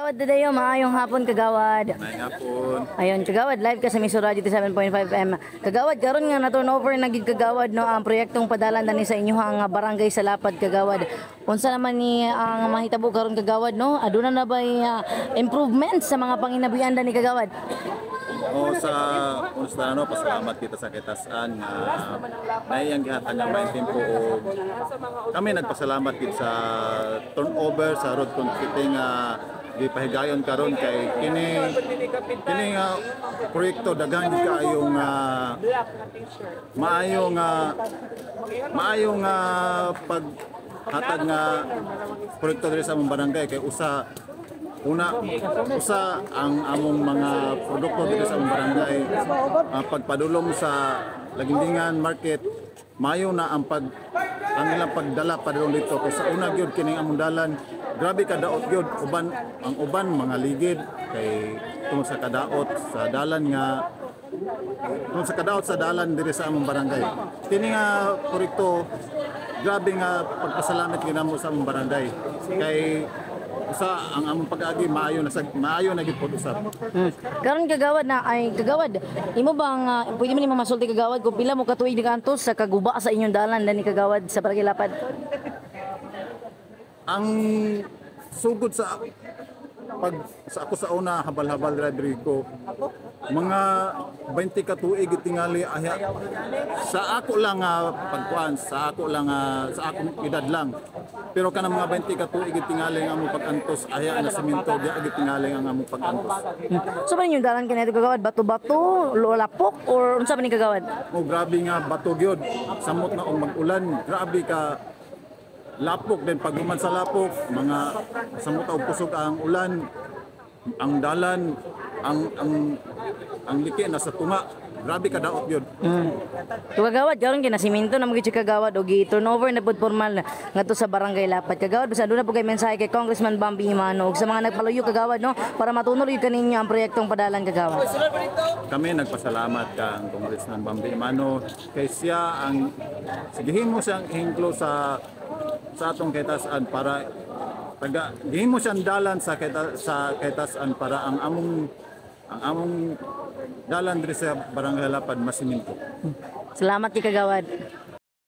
Kagawad Dadayo, maayong hapon kagawad. Maayong hapon. Ayun, kagawad, live ka sa Miso Radio 7.5 M. Kagawad, karon nga na turnover nagig kagawad no ang proyektong padalan dani sa inyo ang barangay sa Lapad kagawad. Unsa naman ni ang mahitabo karon kagawad no? Aduna na ba improvements sa mga panginabuhian ni kagawad? O sa unsa pasalamat kita sa Kitasan nga naiyang gihatag nga may tempo o kami nagpasalamat kita sa turnover sa road concreting nga gipahigayon karon kay kini nga proyekto daghang kaayong maayong paghatag nga proyekto diri sa among barangay kay usa ang among mga produkto dito sa among barangay pagpadulong sa Lagindingan Market mayo na ang ilang pagdala padulong dito kay sa una gyud kining among dalan grabe ka daot gyud ang uban mga ligid kay tungod sa kadaot sa dalan diri sa among barangay kini nga proyekto grabe nga pagpasalamat ginamo sa among barangay kay ang among pag-agi maayo na gid pod usab. Karon kagawad imo bang pwede man nimo masulti kagawad kung pila mo katuig dikantos sa kaguba sa inyong dalan dani kagawad sa Barangay Lapad? Ang sugod sa ako sa una habal-habal Rodrigo mga 20 ka tuig tingali sa ako lang pagkuan sa akong edad lang pero kanang mga 20 ka tuig tingali ang among pag-antos aya na semento di agi tingali ang among pag-antos. So ba ninyong dalan kanito kagawad bato-bato lapok or unsa man ni kagawad? Grabe nga bato gyud samot na og mag-ulan grabe ka lapok din pag human sa lapok mga samot og kusog ang ulan ang dalan ang liki nasa tunga grabe ka daot gyud. So kagawad karon kinasiminto na mga kagawad og turnover na pud formal ngadto sa Barangay Lapad kagawad bisan aduna po kay mensahe kay Congressman Bambi Imano ug sa mga nagpaluyo kagawad no para matunol gyud kaninyo ang proyektong padalan kagawad. Kami nagpasalamat kang Congressman Bambi Imano kay siya ang sigihimo siyang hinglo sa atong Kitasan para gihimo siyang dalan sa Kitasan para ang among dalan diri sa Barangay Lapad masiminto. Salamat kay kagawad.